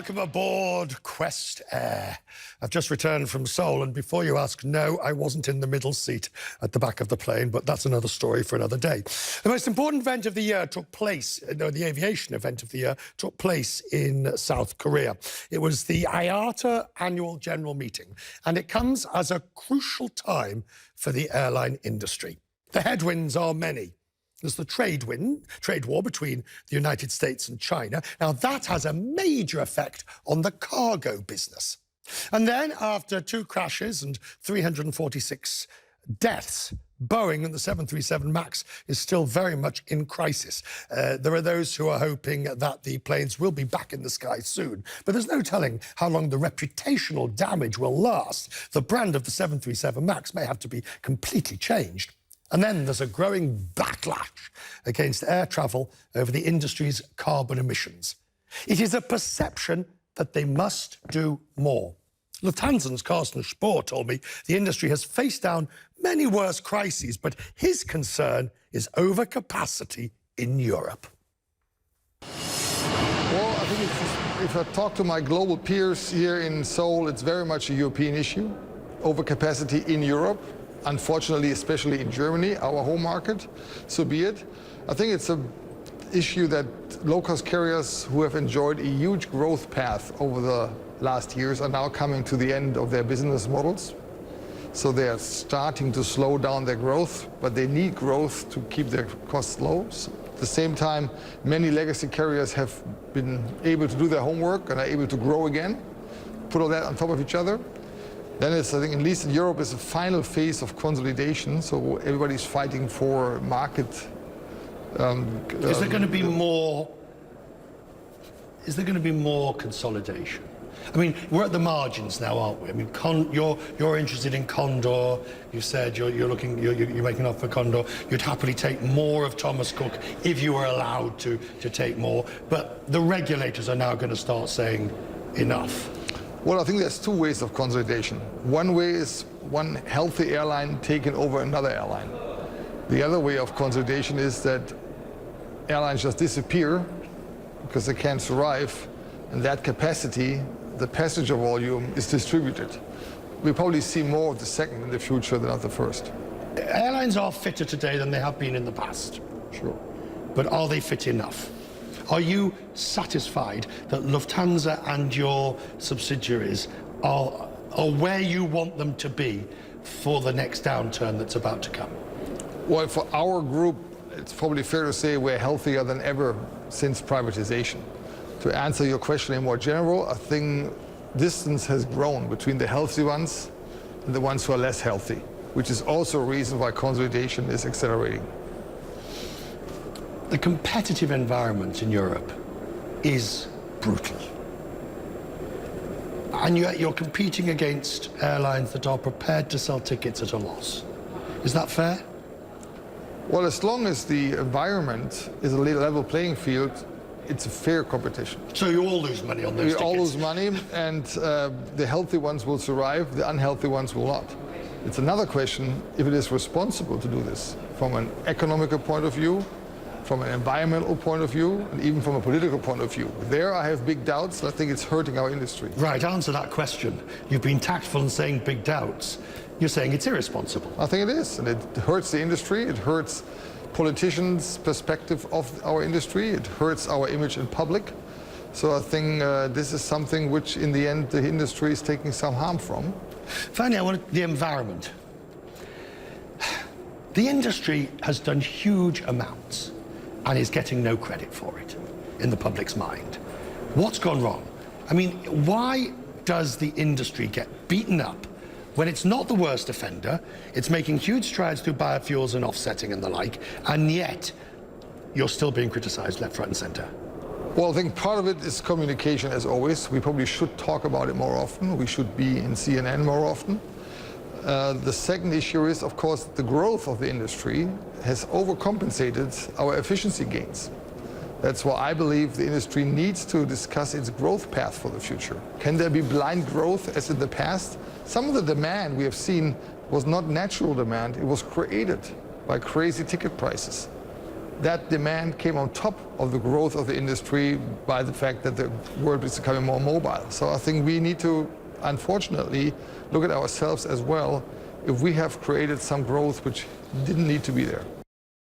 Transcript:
Welcome aboard Quest Air. I've just returned from Seoul, and before you ask, no, I wasn't in the middle seat at the back of the plane, but that's another story for another day. The most important event of the year took place, the aviation event of the year took place in South Korea. It was the IATA annual general meeting, and it comes as a crucial time for the airline industry. The headwinds are many. There's the trade war between the United States and China. Now, that has a major effect on the cargo business. And then, after 2 crashes and 346 deaths, Boeing and the 737 MAX is still very much in crisis. There are those who are hoping that the planes will be back in the sky soon, but there's no telling how long the reputational damage will last. The brand of the 737 MAX may have to be completely changed. And then there's a growing backlash against air travel over the industry's carbon emissions. It is a perception that they must do more. Lufthansa's Carsten Spohr told me the industry has faced down many worse crises, but his concern is overcapacity in Europe. Well, I think if I talk to my global peers here in Seoul, it's very much a European issue. Overcapacity in Europe. Unfortunately, especially in Germany, our home market, so be it. I think it's an issue that low-cost carriers who have enjoyed a huge growth path over the last years are now coming to the end of their business models. So they are starting to slow down their growth, but they need growth to keep their costs low. So at the same time, many legacy carriers have been able to do their homework and are able to grow again, put all that on top of each other. Then it's, I think, at least in Europe, is a final phase of consolidation. So everybody's fighting for market. Is there going to be more? Is there going to be more consolidation? I mean, we're at the margins now, aren't we? I mean, you're interested in Condor. You said you're making an offer for Condor. You'd happily take more of Thomas Cook if you were allowed to take more. But the regulators are now going to start saying enough. Well, I think there's 2 ways of consolidation. One way is one healthy airline taking over another airline. The other way of consolidation is that airlines just disappear because they can't survive, and that capacity, the passenger volume, is distributed. We'll probably see more of the second in the future than of the first. Airlines are fitter today than they have been in the past. Sure. But are they fit enough? Are you satisfied that Lufthansa and your subsidiaries are where you want them to be for the next downturn that's about to come? Well, for our group, it's probably fair to say we're healthier than ever since privatization. To answer your question in more general, I think distance has grown between the healthy ones and the ones who are less healthy, which is also a reason why consolidation is accelerating. The competitive environment in Europe is brutal. And yet you're competing against airlines that are prepared to sell tickets at a loss. Is that fair? Well, as long as the environment is a level playing field, it's a fair competition. So you all lose money on those tickets? We all lose money, and the healthy ones will survive, the unhealthy ones will not. It's another question if it is responsible to do this from an economical point of view, from an environmental point of view, and even from a political point of view. There I have big doubts, and I think it's hurting our industry. Right, answer that question. You've been tactful in saying big doubts. You're saying it's irresponsible. I think it is, and it hurts the industry, it hurts politicians' perspective of our industry, it hurts our image in public. So I think this is something which, in the end, the industry is taking some harm from. Finally, I want the environment. The industry has done huge amounts and is getting no credit for it in the public's mind. What's gone wrong? I mean, why does the industry get beaten up when it's not the worst offender, it's making huge strides through biofuels and offsetting and the like, and yet you're still being criticized left, right and center? Well, I think part of it is communication, as always. We probably should talk about it more often. We should be in CNN more often. The second issue is, of course, the growth of the industry has overcompensated our efficiency gains. That's why I believe the industry needs to discuss its growth path for the future. Can there be blind growth as in the past? Some of the demand we have seen was not natural demand. It was created by crazy ticket prices. that demand came on top of the growth of the industry by the fact that the world is becoming more mobile. So I think we need to, unfortunately, look at ourselves as well if we have created some growth which didn't need to be there.